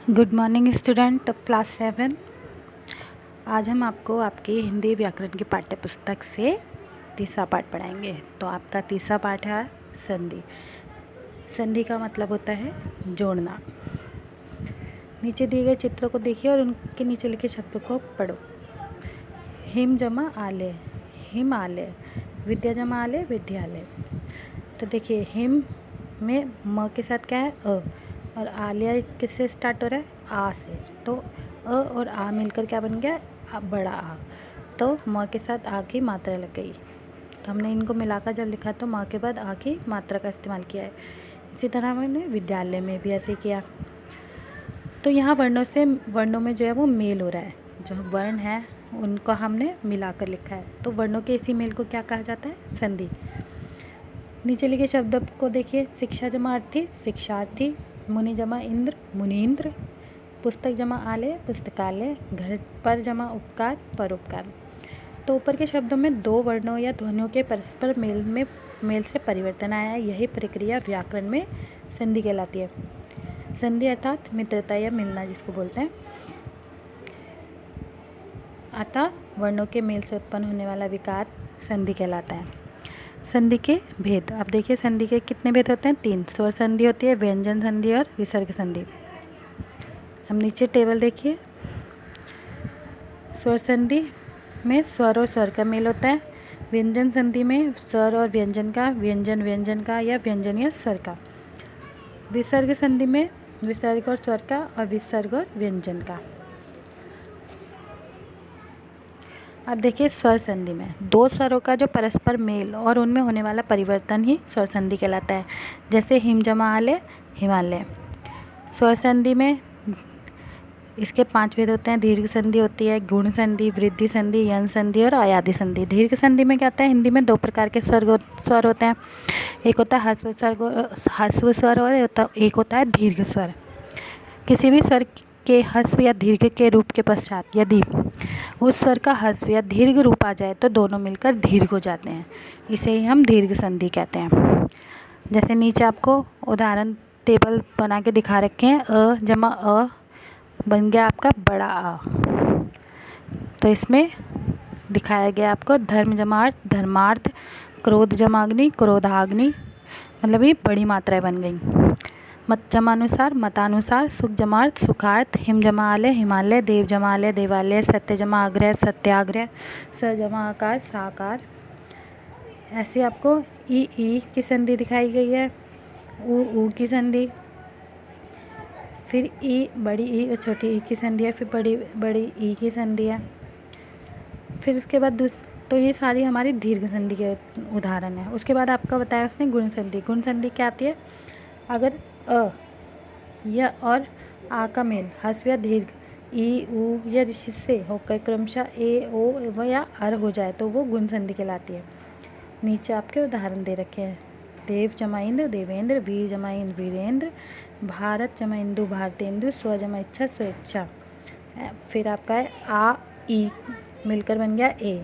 Good morning student of class 7। आज हम आपको आपकी हिंदी व्याकरण की पाठ्य पुस्तक से तीसरा पाठ पढ़ाएंगे। तो आपका तीसरा पाठ है संधि। संधि का मतलब होता है जोड़ना। नीचे दिए गए चित्रों को देखिए और उनके नीचे लिखे शब्दों को पढ़ो। हिम जमा आलय, हिमालय। विद्या जमा आलय, विद्यालय। तो देखिए हिम में म के साथ क्या है अ, और आलिया किससे स्टार्ट हो रहा है आ से। तो अ और आ मिलकर क्या बन गया बड़ा आ। तो म के साथ आ की मात्रा लग गई। तो हमने इनको मिलाकर जब लिखा तो म के बाद आ की मात्रा का इस्तेमाल किया है। इसी तरह हमने विद्यालय में भी ऐसे किया। तो यहाँ वर्णों में जो है वो मेल हो रहा है। जो वर्ण है उनको हमने मिलाकर लिखा है। तो वर्णों के इसी मेल को क्या कहा जाता है, संधि। नीचे लिखे शब्द को देखिए। शिक्षा जमा अर्थी, शिक्षार्थी। मुनि जमा इंद्र, मुनीन्द्र। पुस्तक जमा आलय, पुस्तकालय। घर पर जमा उपकार, परोपकार। तो ऊपर के शब्दों में दो वर्णों या ध्वनियों के परस्पर मेल से परिवर्तन आया है। यही प्रक्रिया व्याकरण में संधि कहलाती है। संधि अर्थात मित्रता या मिलना जिसको बोलते हैं। अतः वर्णों के मेल से उत्पन्न होने वाला विकार संधि कहलाता है। संधि के भेद। अब देखिए संधि के कितने भेद होते हैं, 3। स्वर संधि होती है, व्यंजन संधि और विसर्ग संधि। हम नीचे टेबल देखिए। स्वर संधि में स्वर और स्वर का मेल होता है। व्यंजन संधि में स्वर और व्यंजन का, व्यंजन का या व्यंजन या स्वर का। विसर्ग संधि में विसर्ग और स्वर का और विसर्ग और व्यंजन का। अब देखिए स्वर संधि में दो स्वरों का जो परस्पर मेल और उनमें होने वाला परिवर्तन ही स्वर संधि कहलाता है। जैसे हिम जमा आलय, हिमालय। स्वर संधि में इसके 5 भेद होते हैं। दीर्घ संधि होती है, गुण संधि, वृद्धि संधि, यन संधि और अयादि संधि। दीर्घ संधि में क्या होता है, हिंदी में 2 प्रकार के स्वर होते हैं। एक होता है ह्रस्व स्वर और एक होता है दीर्घ स्वर। किसी भी स्वर के ह्रस्व या दीर्घ के रूप के पश्चात यदि उस स्वर का ह्रस्व या दीर्घ रूप आ जाए तो दोनों मिलकर दीर्घ हो जाते हैं। इसे ही हम दीर्घ संधि कहते हैं। जैसे नीचे आपको उदाहरण टेबल बना के दिखा रखे हैं। अ जमा अ बन गया आपका बड़ा आ। तो इसमें दिखाया गया आपको धर्म जमा अर्थ, धर्मार्थ। क्रोध जमा अग्नि, क्रोधाग्नि। मतलब ये बड़ी मात्राएं बन गई। मत जमा अनुसार, मतानुसार। सुख जमा अर्थ, सुखार्थ। हिम जमा आलय, हिमालय। देव जमा आलय, देवालय। सत्य जमा आग्रह, सत्याग्रह। स जमा आकार, साकार। ऐसे आपको ई की संधि दिखाई गई है, ऊ की संधि, फिर ई बड़ी ई और छोटी ई की संधि है, फिर बड़ी ई की संधि है। फिर उसके बाद तो ये सारी हमारी दीर्घ संधि के उदाहरण है। उसके बाद आपका बताया उसने गुण संधि। गुण संधि क्या आती है, अगर अ या और आ का मेल ह्रस्व या दीर्घ ई ऊ या ऋषि से होकर क्रमशः ए ओ या अर हो जाए तो वो गुण संधि कहलाती है। नीचे आपके उदाहरण दे रखे हैं। देव जमा इंद्र, देवेंद्र। वीर जमा इंद्र, वीरेंद्र। भारत जमा इंदु, भारतेंदु। स्व जमा इच्छा, स्वेच्छा। फिर आपका है आ ई मिलकर बन गया ए।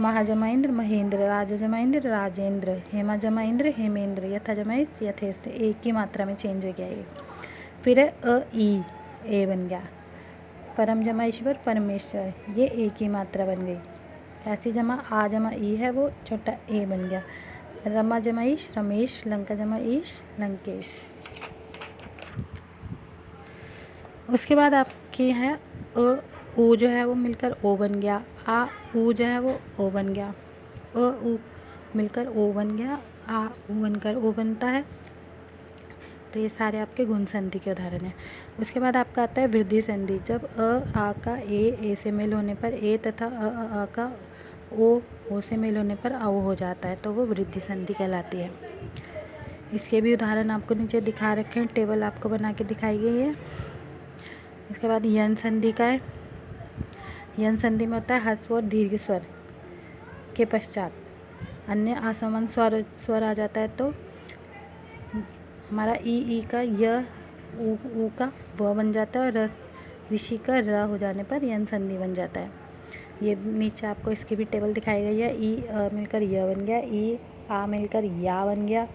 महा जमा इंद्र, महेंद्र। राजा जमा इंद्र, राजेंद्र। हेमा जमा इंद्र, हेमेंद्र। यथा जमा इस, यथेस्ट। एक की मात्रा में चेंज हो गया ये। फिर है अ ई, ए बन गया। परम जमा ईश्वर, परमेश्वर। ये ए की मात्रा बन गई। ऐसी जमा आ जमा ई है वो छोटा ए बन गया। रमा जमा ईश, रमेश। लंका जमा ईश, लंकेश। उसके बाद आपकी है अ ऊ जो है वो मिलकर ओ बन गया। आ ऊ जो है वो ओ बन गया। अ ऊ मिलकर ओ बन गया। आ ऊ बनकर ओ बनता है। तो ये सारे आपके गुण संधि के उदाहरण हैं। उसके बाद आपका आता है वृद्धि संधि। जब अ आ का ए से मेल होने पर ए तथा आ का ओ से मेल होने पर औ हो जाता है तो वो वृद्धि संधि कहलाती है। इसके भी उदाहरण आपको नीचे दिखा रखे हैं, टेबल आपको बना के दिखाई गई है। इसके बाद यन संधि का है। यन संधि में होता है ह्रस्व और दीर्घ स्वर के पश्चात अन्य असमान स्वर आ जाता है तो हमारा ई का य, ऊ का व बन जाता है और ऋषि का र हो जाने पर यन संधि बन जाता है। ये नीचे आपको इसकी भी टेबल दिखाई गई है। ई मिलकर य बन गया, ई आ मिलकर या बन गया,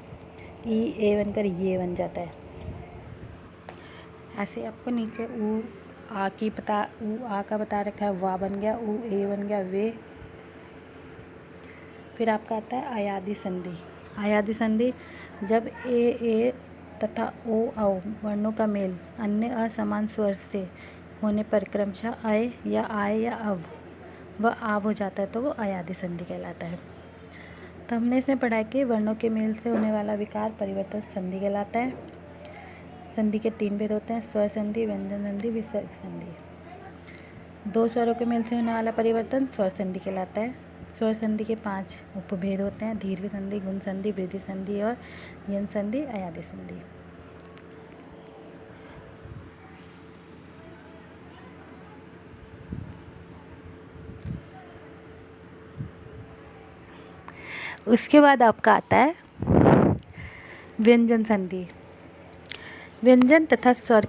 ई ए बनकर ये बन जाता है। ऐसे आपको नीचे ऊ आ का बता रखा है, वा बन गया, ऊ ए बन गया, वे। फिर आपका आता है आयादी संधि। आयादी संधि जब ए तथा ओ औ वर्णों का मेल अन्य असमान स्वर से होने पर क्रमशः अय या आय या अव व आव हो जाता है तो वो आयादी संधि कहलाता है। तो हमने इसमें पढ़ा कि वर्णों के मेल से होने वाला विकार परिवर्तन संधि कहलाता है। संधि के 3 भेद होते हैं, स्वर संधि, व्यंजन संधि, विसर्ग संधि। 2 स्वरों के मेल से होने वाला परिवर्तन स्वर संधि कहलाता है। स्वर संधि के 5 उपभेद होते हैं, दीर्घ संधि, गुण संधि, वृद्धि संधि और यन संधि, आयादी संधि। उसके बाद आपका आता है व्यंजन संधि। व्यंजन तथा स्वर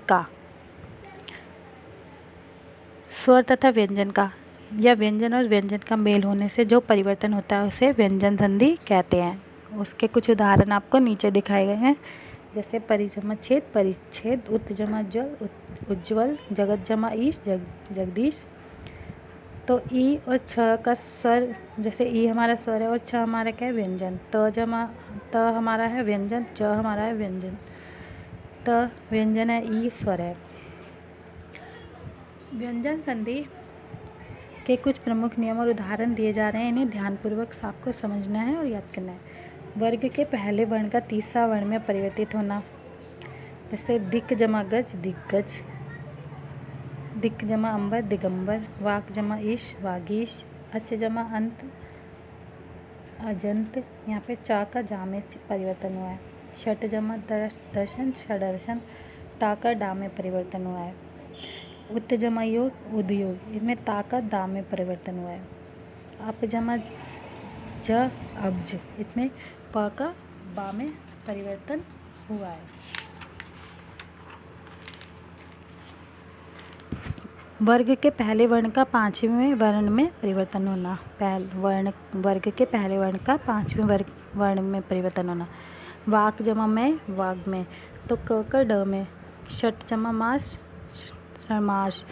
तथा व्यंजन का या व्यंजन और व्यंजन का मेल होने से जो परिवर्तन होता है उसे व्यंजन संधि कहते हैं। उसके कुछ उदाहरण आपको नीचे दिखाए गए हैं, जैसे परि जमा छेद, परिच्छेद, उत जमा जल, उज्ज्वल, जगत जमा ईश, जगदीश। तो ई और छ का स्वर, जैसे ई हमारा स्वर है और छ हमारा क्या है, व्यंजन। त हमारा है व्यंजन, च हमारा है व्यंजन। त व्यंजन है, ई स्वर है। व्यंजन संधि के कुछ प्रमुख नियम और उदाहरण दिए जा रहे हैं, इन्हें ध्यानपूर्वक आपको समझना है और याद करना है। वर्ग के पहले वर्ण का तीसरा वर्ण में परिवर्तित होना, जैसे दिक् जमा गज, दिग्गज, दिक् जमा अंबर, दिगंबर, वाक जमा ईश, वागीश, अच जमा अंत, अजंत। यहाँ पे चा का जा में परिवर्तन हुआ है। षट जमा दर्शन, षडर्शन, टा का डा में परिवर्तन हुआ है। उत जमा योग, उद्योग, इसमें ता का दा में परिवर्तन हुआ है। अप जमा ज, अब्ज, इसमें प का बा में परिवर्तन हुआ है। वर्ग के पहले वर्ण का 5वें वर्ण में परिवर्तन होना। वर्ग के पहले वर्ण का 5वें वर्ण में परिवर्तन होना। वाक जमा में, वाग में, तो क का ड में। षट जमा मास, समास,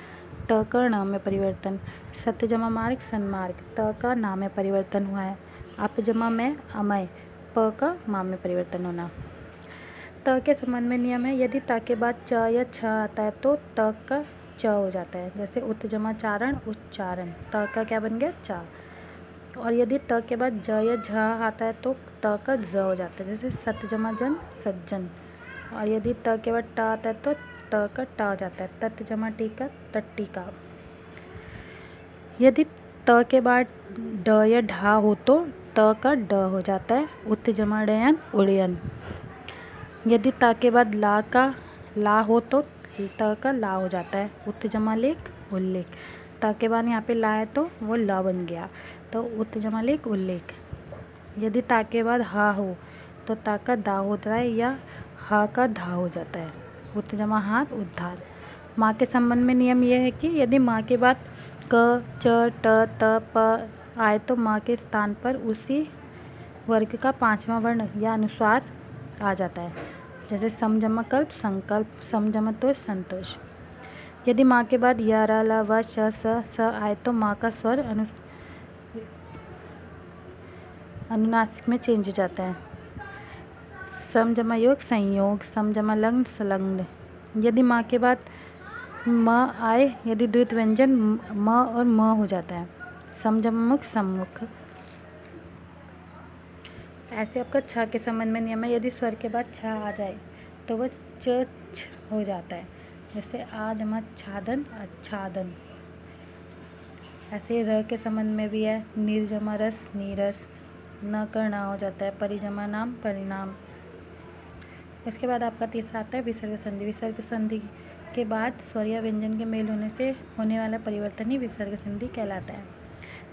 ट का ण में परिवर्तन। सत जमा मार्ग, सन्मार्ग, त का ना में परिवर्तन हुआ है। अप जमा में, अमय, प का मा में परिवर्तन होना। त के संबंध में नियम है, यदि त के बाद च या छ आता है तो त का च हो जाता है, जैसे उत जमा चारण, उच्चारण, त का क्या बन गया, चा। और यदि त के बाद ज या झ आता है तो त का ज हो जाता है, जैसे सत जमा जन, सज्जन। और यदि त के बाद ट आता है तो त का ट हो जाता है, तत जमा टीका, तट्टिका। यदि त के बाद ड या ढा हो तो त का ड हो जाता है, उत जमा डयन, उड़यन। यदि त के बाद ला हो तो त का ला हो जाता है, उत जमा लेख, उल्लेख। त के बाद यहाँ पे ला है तो वो ला बन गया, तो उत जमा लेख, उल्लेख। यदि त के बाद हा हो तो त का दा होता है या हा का धा हो जाता है, उत जमा हाथ, उद्धार। माँ के संबंध में नियम यह है कि यदि माँ के बाद क, च, ट, त, प आए तो माँ के स्थान पर उसी वर्ग का 5वां वर्ण या अनुस्वार आ जाता है, जैसे सम जमा कल्प, संकल्प, सम जमा तोष, संतोष। यदि माँ के बाद य, र, ल, व, श, स आए तो माँ का स्वर अनुनासिक में चेंज हो जाता है। सम जमा योग, संयोग, सम जमा लग्न, संलग्न। यदि माँ के बाद म आए, यदि द्वित व्यंजन म और म हो जाता है, सम जमा मुख, सम्मुख। ऐसे आपका छ के संबंध में नियम है, यदि स्वर के बाद छ आ जाए तो वह च छ हो जाता है, जैसे आ जमा छादन, आच्छादन। ऐसे र के संबंध में भी है, नीर जमा रस, नीरस, न करना हो जाता है, परि जमा नाम, परिणाम। इसके बाद आपका तीसरा आता है विसर्ग संधि। विसर्ग संधि के बाद स्वर या व्यंजन के मेल होने से होने वाला परिवर्तन ही विसर्ग संधि कहलाता है।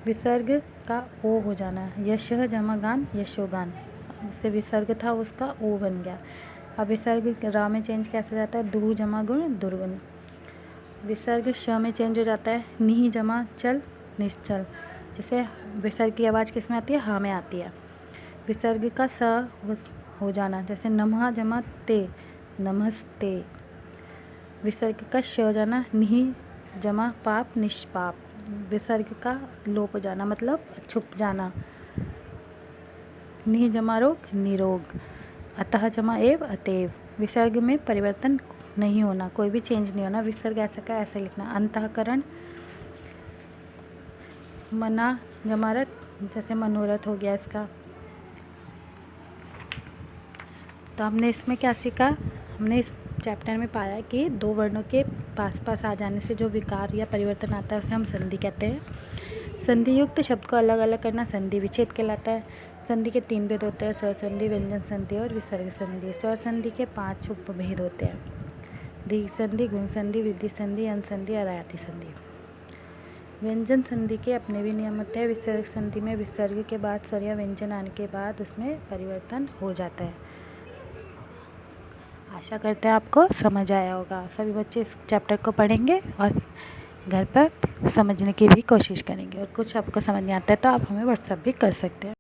विसर्ग का ओ हो जाना, यशः जमा गान, यशोगान, जिससे विसर्ग था उसका ओ बन गया। अब विसर्ग रा में चेंज कैसे जाता है, दु जमा गुण, दुर्गुण। विसर्ग श में चेंज हो जाता है, निह जमा चल, निश्चल, जैसे विसर्ग की आवाज़ किस में आती है, ह में आती है। विसर्ग का स हो जाना, जैसे नमः जमा ते, नमस्ते। विसर्ग का श हो जाना निहि जमा पाप निष्पाप, विसर्ग का लोप हो जाना मतलब छुप जाना। निहि जमा रोग निरोग, अतः जमा एव अतएव, विसर्ग में परिवर्तन नहीं होना, कोई भी चेंज नहीं होना, विसर्ग ऐसा का ऐसे लिखना। अंतःकरण मना जमा रथ, जैसे मनोरथ हो गया इसका। तो हमने इसमें क्या सीखा, हमने इस चैप्टर में पाया कि दो वर्णों के पास पास आ जाने से जो विकार या परिवर्तन आता है उसे हम संधि कहते हैं। संधि युक्त शब्द को अलग अलग करना संधि विच्छेद कहलाता है। संधि के 3 भेद होते हैं, स्वर संधि, व्यंजन संधि और विसर्ग संधि। स्वर संधि के 5 उपभेद होते हैं, दीर्घ संधि, गुण संधि, वृद्धि संधि, अंत संधि और आयाति संधि। व्यंजन संधि के अपने भी नियम होते हैं। विसर्ग संधि में विसर्ग के बाद स्वर या व्यंजन आने के बाद उसमें परिवर्तन हो जाता है। आशा करते हैं आपको समझ आया होगा। सभी बच्चे इस चैप्टर को पढ़ेंगे और घर पर समझने की भी कोशिश करेंगे, और कुछ आपको समझ नहीं आता है तो आप हमें व्हाट्सएप भी कर सकते हैं।